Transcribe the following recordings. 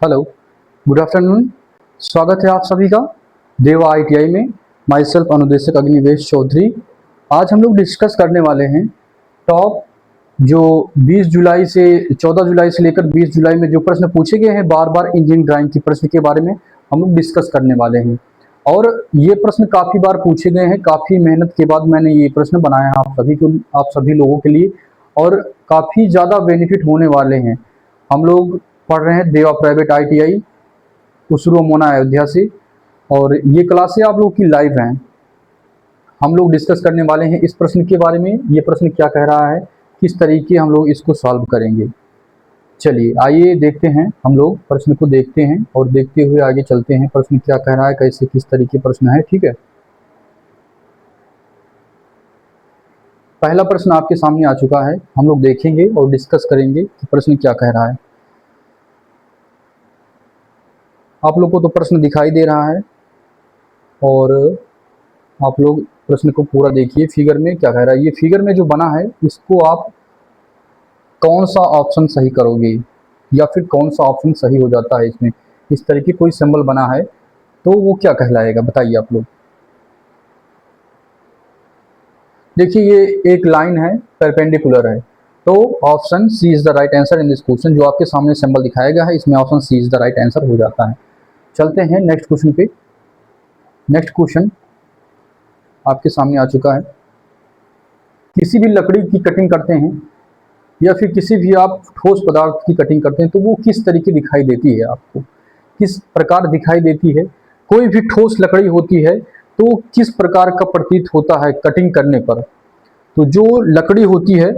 Hello, good afternoon. स्वागत है आप सभी का देवा आईटीआई में। माई सेल्फ अनुदेशक अग्निवेश चौधरी। आज हम लोग डिस्कस करने वाले हैं टॉप जो 20 जुलाई से 14 जुलाई से लेकर 20 जुलाई में जो प्रश्न पूछे गए हैं बार बार इंजीनियरिंग ड्राइंग की प्रश्न के बारे में हम लोग डिस्कस करने वाले हैं। और ये प्रश्न काफ़ी बार पूछे गए हैं, काफ़ी मेहनत के बाद मैंने ये प्रश्न बनाया है आप सभी लोगों के लिए, और काफ़ी ज़्यादा बेनिफिट होने वाले हैं। हम लोग पढ़ रहे हैं देवा प्राइवेट आईटीआई उसरो मोना अयोध्या से, और ये क्लासें आप लोग की लाइव हैं। हम लोग डिस्कस करने वाले हैं इस प्रश्न के बारे में, ये प्रश्न क्या कह रहा है, किस तरीके हम लोग इसको सॉल्व करेंगे। चलिए आइए देखते हैं, हम लोग प्रश्न को देखते हैं और देखते हुए आगे चलते हैं। प्रश्न क्या कह रहा है, कैसे किस तरीके प्रश्न है, ठीक है। पहला प्रश्न आपके सामने आ चुका है, हम लोग देखेंगे और डिस्कस करेंगे कि प्रश्न क्या कह रहा है। आप लोग को तो प्रश्न दिखाई दे रहा है और आप लोग प्रश्न को पूरा देखिए। फिगर में क्या कह रहा है, ये फिगर में जो बना है इसको आप कौन सा ऑप्शन सही करोगे या फिर कौन सा ऑप्शन सही हो जाता है इसमें। इस तरीके कोई सिंबल बना है तो वो क्या कहलाएगा, बताइए आप लोग। देखिए ये एक लाइन है, परपेंडिकुलर है, तो option C is the right answer in this question. जो आपके सामने सिंबल दिखाया गया है इसमें option C is the right answer हो जाता है। चलते हैं नेक्स्ट क्वेश्चन पे। नेक्स्ट क्वेश्चन आपके सामने आ चुका है। किसी भी लकड़ी की कटिंग करते हैं या फिर किसी भी आप ठोस पदार्थ की कटिंग करते हैं तो वो किस तरीके दिखाई देती है, आपको किस प्रकार दिखाई देती है। कोई भी ठोस लकड़ी होती है तो किस प्रकार का प्रतीत होता है कटिंग करने पर। तो जो लकड़ी होती है,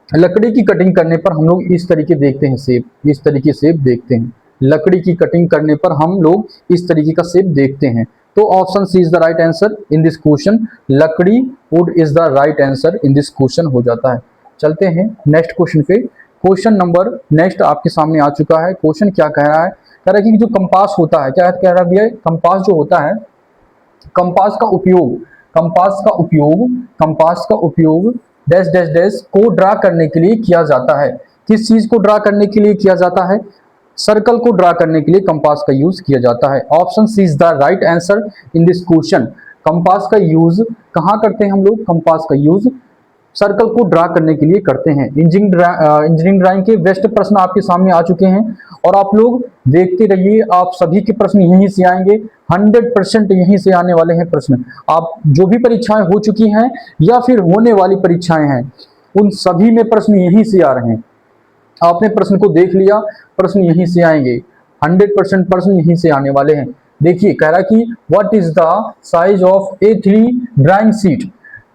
लकड़ी की कटिंग करने पर हम लोग इस तरीके देखते हैं शेप, इस तरीके शेप देखते हैं। लकड़ी की कटिंग करने पर हम लोग इस तरीके का शेप देखते हैं। तो option C is the right answer in this question. लकड़ी wood is the right answer in this question हो जाता है। चलते हैं नेक्स्ट क्वेश्चन पे। क्वेश्चन नंबर नेक्स्ट आपके सामने आ चुका है। क्वेश्चन क्या कह रहा है, कह रहा है कि जो कंपास होता है, क्या कह रहा है भैया, कंपास जो होता है, कंपास का उपयोग, कंपास का उपयोग डैश डैश डैश को ड्रा करने के लिए किया जाता है। किस चीज को ड्रा करने के लिए किया जाता है, सर्कल को ड्रा करने के लिए कंपास का यूज किया जाता है। Option C is the right answer in this question. Compass का यूज कहाँ करते हैं हम लोग, कंपास का यूज सर्कल को ड्रा करने के लिए करते हैं। इंजीनियरिंग ड्राइंग के बेस्ट प्रश्न आपके सामने आ चुके हैं और आप लोग देखते रहिए, आप सभी के प्रश्न यहीं से आएंगे, 100% यहीं से आने वाले हैं प्रश्न। आप जो भी परीक्षाएं हो चुकी हैं या फिर होने वाली परीक्षाएं हैं उन सभी में प्रश्न यहीं से आ रहे हैं। आपने प्रश्न को देख लिया, प्रश्न यहीं से आएंगे, 100% प्रश्न यहीं से आने वाले हैं। देखिए कह रहा है कि what is the size of A3 drawing sheet.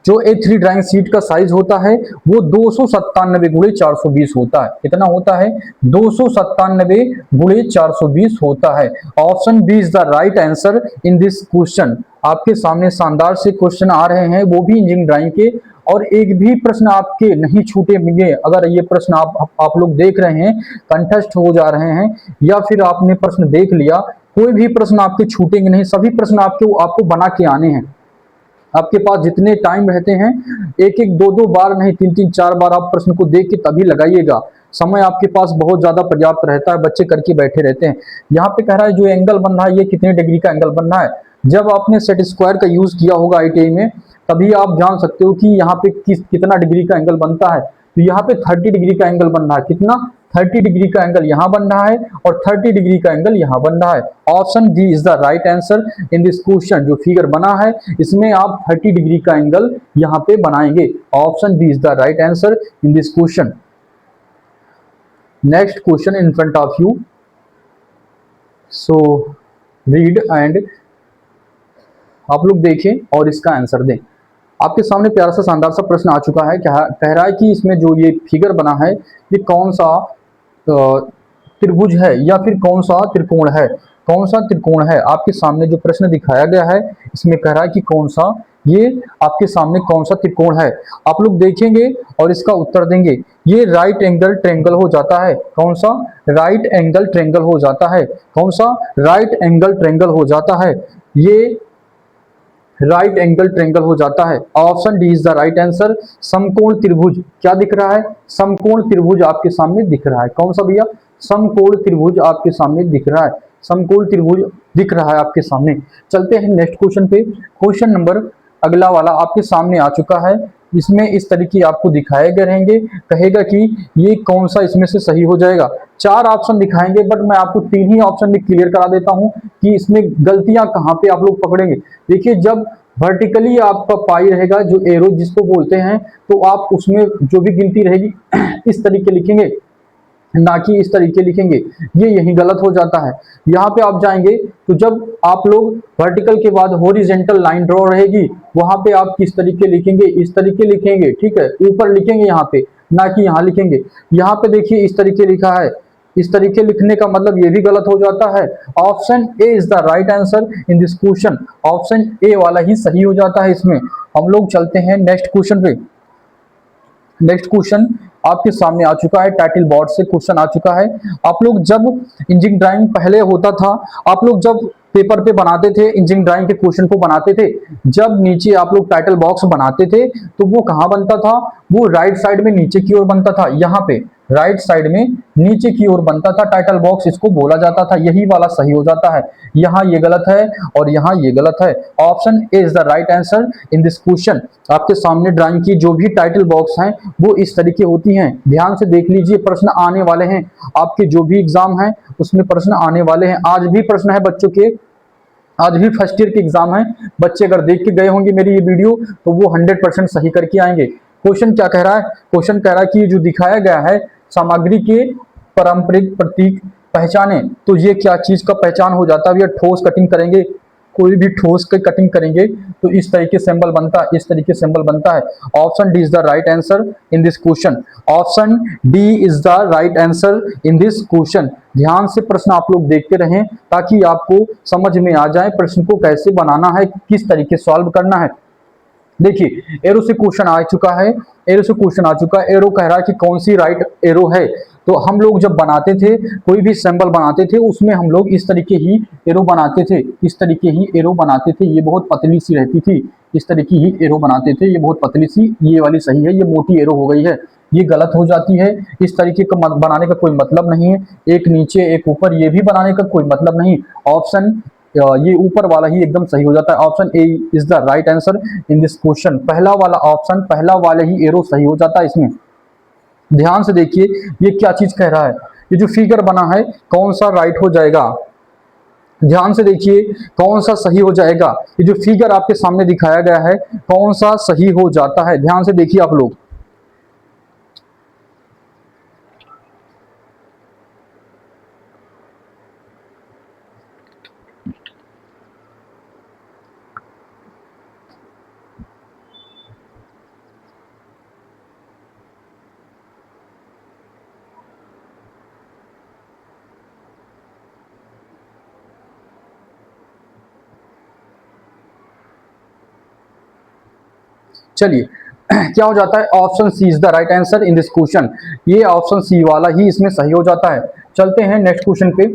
जो A3 ड्राइंग शीट का साइज होता है वो 297 × 420 होता है। कितना होता है, 297 × 420 होता है। Option B is the right answer in this question. आपके सामने शानदार से क्वेश्चन आ रहे हैं, वो भी इंजीनियरिंग ड्राइंग के, और एक भी प्रश्न आपके नहीं छूटेंगे। अगर ये प्रश्न आप लोग देख रहे हैं, कंठस्थ हो जा रहे हैं, या फिर आपने प्रश्न देख लिया, कोई भी प्रश्न आपके छूटेंगे नहीं। सभी प्रश्न आपको बना के आने हैं। आपके पास जितने टाइम रहते हैं, एक एक दो दो बार नहीं, तीन तीन चार बार आप प्रश्न को देख के तभी लगाइएगा। समय आपके पास बहुत ज्यादा पर्याप्त रहता है, बच्चे करके बैठे रहते हैं। यहाँ पे कह रहा है जो एंगल बन रहा है ये कितने डिग्री का एंगल बन रहा है। जब आपने सेट स्क्वायर का यूज किया होगा आईटीआई में, तभी आप जान सकते हो कि यहाँ पे कितना डिग्री का एंगल बनता है। तो यहाँ पे 30 डिग्री का एंगल बन रहा है। कितना, 30 डिग्री का एंगल यहाँ बन रहा है और 30 डिग्री का एंगल यहाँ बन रहा है। Option D is the right answer in this question. जो फिगर बना है इसमें आप 30 डिग्री का एंगल यहाँ पे बनाएंगे। Option D is the right answer in this question. Next question in front of you, so read and आप लोग देखें और इसका आंसर दें। आपके सामने प्यारा सा शानदार सा प्रश्न आ चुका है। क्या कह रहा है कि इसमें जो ये फिगर बना है ये कौन सा त्रिभुज है या फिर कौन सा त्रिकोण है, कौन सा त्रिकोण है। आपके सामने जो प्रश्न दिखाया गया है इसमें कह रहा है कि कौन सा, ये आपके सामने कौन सा त्रिकोण है। आप लोग देखेंगे और इसका उत्तर देंगे। ये राइट एंगल ट्रायंगल हो जाता है। कौन सा, राइट एंगल ट्रायंगल हो जाता है। कौन सा, राइट एंगल ट्रायंगल हो जाता है। ये राइट एंगल ट्रायंगल हो जाता है। Option D is the right answer. समकोण त्रिभुज क्या दिख रहा है? समकोण त्रिभुज आपके सामने दिख रहा है। कौन सा भैया? समकोण त्रिभुज आपके सामने दिख रहा है। समकोण त्रिभुज दिख रहा है आपके सामने। चलते हैं नेक्स्ट क्वेश्चन पे। क्वेश्चन नंबर अगला वाला आपके सामने आ चुका है। इसमें इस तरीके आपको दिखाए गए रहेंगे, कहेगा कि ये कौन सा इसमें से सही हो जाएगा। 4 ऑप्शन दिखाएंगे, बट मैं आपको 3 ही ऑप्शन में क्लियर करा देता हूं कि इसमें गलतियां कहां पे आप लोग पकड़ेंगे। देखिए, जब वर्टिकली आपका पाई रहेगा, जो एरो जिसको बोलते हैं, तो आप उसमें जो भी गिनती रहेगी इस तरीके लिखेंगे, ना कि इस तरीके लिखेंगे। ये यही गलत हो जाता है। यहाँ पे आप जाएंगे तो जब आप लोग वर्टिकल के बाद हॉरिजॉन्टल लाइन ड्रॉ रहेगी, वहां पे आप किस तरीके लिखेंगे? इस तरीके लिखेंगे, ठीक है, ऊपर लिखेंगे यहाँ पे, ना कि यहाँ लिखेंगे। यहाँ पे देखिए इस तरीके लिखा है, इस तरीके लिखने का मतलब ये भी गलत हो जाता है। Option A is the right answer in this question. Option A वाला ही सही हो जाता है इसमें। हम लोग चलते हैं नेक्स्ट क्वेश्चन पे। नेक्स्ट क्वेश्चन आपके सामने आ चुका है, टाइटल बोर्ड से क्वेश्चन आ चुका है। आप लोग जब इंजीनियरिंग ड्राइंग पहले होता था, आप लोग जब पेपर पे बनाते थे, इंजीनियरिंग ड्राइंग के क्वेश्चन को बनाते थे, जब नीचे आप लोग टाइटल बॉक्स बनाते थे, तो वो कहाँ बनता था? वो राइट साइड में नीचे की ओर बनता था। यहाँ पे राइट साइड में नीचे की ओर बनता था टाइटल बॉक्स, इसको बोला जाता था। यही वाला सही हो जाता है। यहाँ ये गलत है और यहाँ ये गलत है। Option A is the right answer in this question. आपके सामने ड्राइंग की जो भी टाइटल बॉक्स हैं वो इस तरीके होती हैं। ध्यान से देख लीजिए, प्रश्न आने वाले हैं आपके, जो भी एग्जाम है उसमें प्रश्न आने वाले हैं। आज भी प्रश्न है बच्चों के, आज भी फर्स्ट ईयर के एग्जाम है। बच्चे अगर देख के गए होंगे मेरी ये वीडियो, तो वो 100% सही करके आएंगे। क्वेश्चन क्या कह रहा है? क्वेश्चन कह रहा है कि ये जो दिखाया गया है, सामग्री के पारंपरिक प्रतीक पहचाने, तो ये क्या चीज का पहचान हो जाता है? ये ठोस कटिंग करेंगे, कोई भी ठोस के कटिंग करेंगे तो इस तरीके सिंबल बनता है, इस तरीके सिंबल बनता है। Option D is the right answer in this question. Option D is the right answer in this question. ध्यान से प्रश्न आप लोग देखते रहें ताकि आपको समझ में आ जाए प्रश्न को कैसे बनाना है, किस तरीके सॉल्व करना है। देखिए, एरो से क्वेश्चन आ चुका है, एरो से क्वेश्चन आ चुका है। एरो कह रहा है कि कौन सी राइट एरो है। तो हम लोग जब बनाते थे, कोई भी सिंबल बनाते थे, उसमें हम लोग इस तरीके ही एरो बनाते थे, इस तरीके ही एरो बनाते थे। ये बहुत पतली सी रहती थी, इस तरीके ही एरो बनाते थे। ये बहुत पतली सी, ये वाली सही है, ये मोटी एरो हो गई है, ये गलत हो जाती है। इस तरीके का बनाने का कोई मतलब नहीं है। एक नीचे एक ऊपर, ये भी बनाने का कोई मतलब नहीं। ऑप्शन ये ऊपर वाला ही एकदम सही हो जाता है। Option A is the right answer in this question. पहला वाला ऑप्शन, पहला वाला ही एरो सही हो जाता है इसमें। ध्यान से देखिए ये क्या चीज कह रहा है। ये जो फिगर बना है, कौन सा राइट हो जाएगा? ध्यान से देखिए कौन सा सही हो जाएगा। ये जो फिगर आपके सामने दिखाया गया है, कौन सा सही हो जाता है? ध्यान से देखिए आप लोग। चलिए क्या हो जाता है? Option C is the right answer in this question. ये ऑप्शन सी वाला ही इसमें सही हो जाता है। चलते हैं नेक्स्ट क्वेश्चन पे।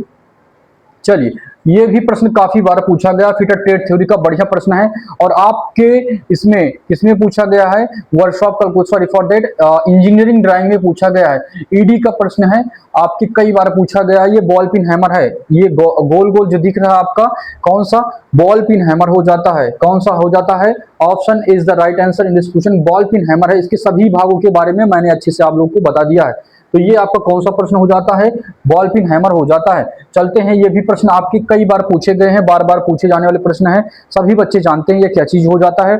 चलिए, ये भी प्रश्न काफी बार पूछा गया, फिटर ट्रेड थ्योरी का बढ़िया प्रश्न है। और आपके इसमें पूछा गया है, वर्कशॉप का, sorry for that, engineering drawing में पूछा गया है। ईडी का प्रश्न है, आपके कई बार पूछा गया है। ये बॉल पिन हैमर है, ये गोल गोल जो दिख रहा है आपका, कौन सा? बॉल पिन हैमर हो जाता है। कौन सा हो जाता है? Option is the right answer in this question. Ball pin hammer है। इसके सभी भागों के बारे में मैंने अच्छे से आप लोगों को बता दिया है। तो ये आपका कौन सा प्रश्न हो जाता है? बॉल पिन हैमर हो जाता है। चलते हैं, ये भी प्रश्न आपके कई बार पूछे गए हैं, बार बार पूछे जाने वाले प्रश्न है। सभी बच्चे जानते हैं ये क्या चीज हो जाता है।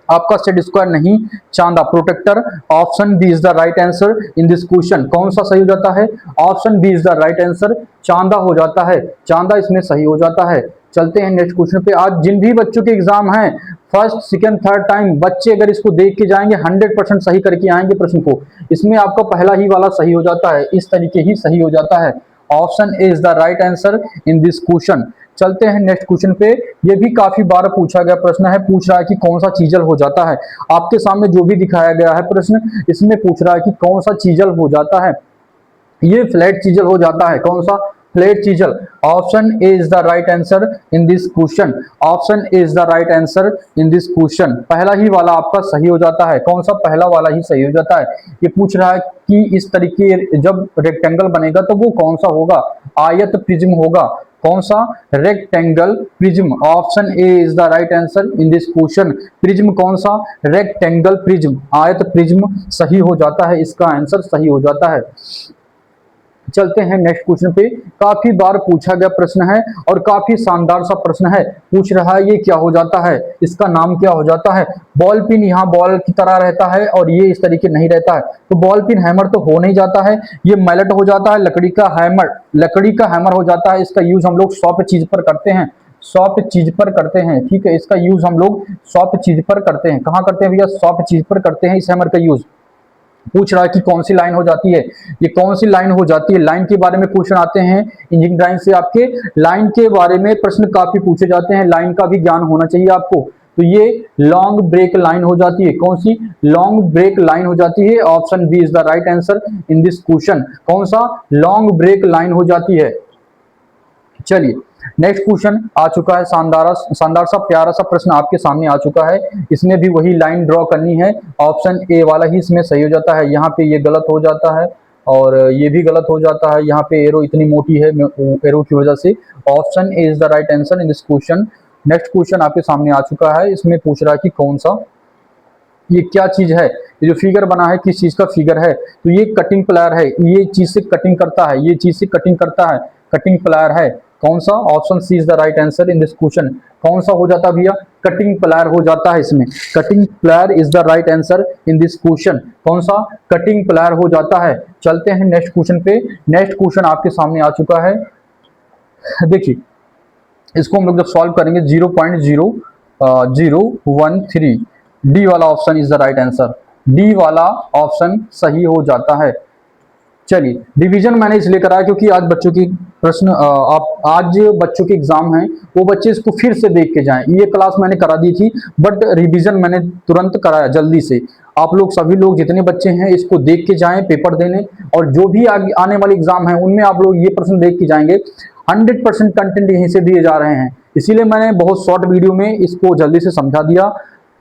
आपका सेट स्क्वायर नहीं, चांदा protractor. Option B is the right answer in this question. कौन सा सही हो जाता है? Option B is the right answer, चांदा हो जाता है। चांदा इसमें सही हो जाता है। चलते हैं नेक्स्ट क्वेश्चन पे। आज जिन भी बच्चों के एग्जाम हैं, फर्स्ट सेकंड थर्ड टाइम, बच्चे अगर इसको देख के जाएंगे 100% सही करके आएंगे प्रश्न को। इसमें आपका पहला ही वाला सही हो जाता है, इस तरीके ही सही हो जाता है। Option A is the right answer in this question. चलते हैं नेक्स्ट क्वेश्चन पे। ये भी काफी बार पूछा गया प्रश्न है। पूछ रहा है कि कौन सा चीजल हो जाता है। आपके सामने जो भी दिखाया गया है प्रश्न, इसमें पूछ रहा है कि कौन सा चीजल हो जाता है। ये फ्लैट चीजल हो जाता है। कौन सा? Flat chisel. Option A is the right answer in this question. Option A is the right answer in this question. पहला ही वाला आपका सही हो जाता है। कौन सा? पहला वाला ही सही हो जाता है। ये पूछ रहा है कि इस तरीके जब रेक्टेंगल बनेगा तो वो कौन सा होगा? आयत प्रिज्म होगा। कौन सा? Rectangle prism. Option A is the right answer in this question. Prism कौन सा? रेक्टेंगल प्रिज्म, आयत प्रिज्म सही हो जाता है, इसका आंसर सही हो जाता है। चलते हैं नेक्स्ट क्वेश्चन पे। काफी बार पूछा गया प्रश्न है और काफी शानदार सा प्रश्न है। पूछ रहा है ये क्या हो जाता है, इसका नाम क्या हो जाता है? बॉल पिन यहाँ बॉल की तरह रहता है और ये इस तरीके नहीं रहता है, तो बॉल पिन हैमर तो हो नहीं जाता है, ये मैलेट हो जाता है, लकड़ी का हैमर, लकड़ी का हैमर हो जाता है। इसका यूज हम लोग सॉफ्ट चीज पर करते हैं, सॉफ्ट चीज पर करते हैं, ठीक है। इसका यूज हम लोग सॉफ्ट चीज पर करते हैं। कहाँ करते हैं भैया? सॉफ्ट चीज पर करते हैं इस हैमर का यूज। पूछ रहा है कि कौन सी लाइन हो जाती है, ये कौन सी लाइन हो जाती है। लाइन के बारे में क्वेश्चन आते हैं इंजीनियरिंग ड्राइंग से, आपके लाइन के बारे में प्रश्न काफी पूछे जाते हैं, लाइन का भी ज्ञान होना चाहिए आपको। तो ये लॉन्ग ब्रेक लाइन हो जाती है। कौन सी? लॉन्ग ब्रेक लाइन हो जाती है। Option B is the right answer in this question. कौन सा? लॉन्ग ब्रेक लाइन हो जाती है। चलिए नेक्स्ट क्वेश्चन आ चुका है। शानदार सा प्यारा सा प्रश्न आपके सामने आ चुका है। इसमें भी वही लाइन ड्रॉ करनी है। ऑप्शन ए वाला ही इसमें सही हो जाता है। यहाँ पे ये गलत हो जाता है और ये भी गलत हो जाता है। यहाँ पे एरो इतनी मोटी है, एरो की वजह से। Option A is the right answer in this question. Next question आपके सामने आ चुका है। इसमें पूछ रहा है कि कौन सा, ये क्या चीज है, ये जो फिगर बना है किस चीज का फिगर है? तो ये कटिंग प्लायर है, ये चीज से कटिंग करता है, ये चीज से कटिंग करता है, कटिंग प्लायर है। कौन सा? Option C is the right answer in this question. कौन सा हो जाता है भैया? कटिंग प्लायर हो जाता है इसमें। Cutting plier is the right answer in this question. कौन सा? कटिंग प्लायर हो जाता है। चलते हैं नेक्स्ट क्वेश्चन पे। नेक्स्ट क्वेश्चन आपके सामने आ चुका है। देखिए इसको हम लोग जब सॉल्व करेंगे 0.0013, डी वाला option is the right answer. D वाला ऑप्शन सही हो जाता है। चलिए डिवीजन मैंने इसलिए करा क्योंकि आज बच्चों की प्रश्न आज बच्चों के एग्जाम हैं, वो बच्चे इसको फिर से देख के जाएं। ये क्लास मैंने करा दी थी बट रिवीजन मैंने तुरंत कराया जल्दी से। आप लोग सभी लोग जितने बच्चे हैं इसको देख के जाएं पेपर देने, और जो भी आने वाले एग्जाम है उनमें आप लोग ये प्रश्न देख के जाएंगे। 100% कंटेंट यहीं से दिए जा रहे हैं, इसीलिए मैंने बहुत शॉर्ट वीडियो में इसको जल्दी से समझा दिया।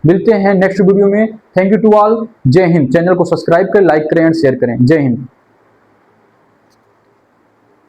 मिलते हैं नेक्स्ट वीडियो में। Thank you to all. जय हिंद। चैनल को सब्सक्राइब करें, लाइक करें एंड शेयर करें। जय हिंद।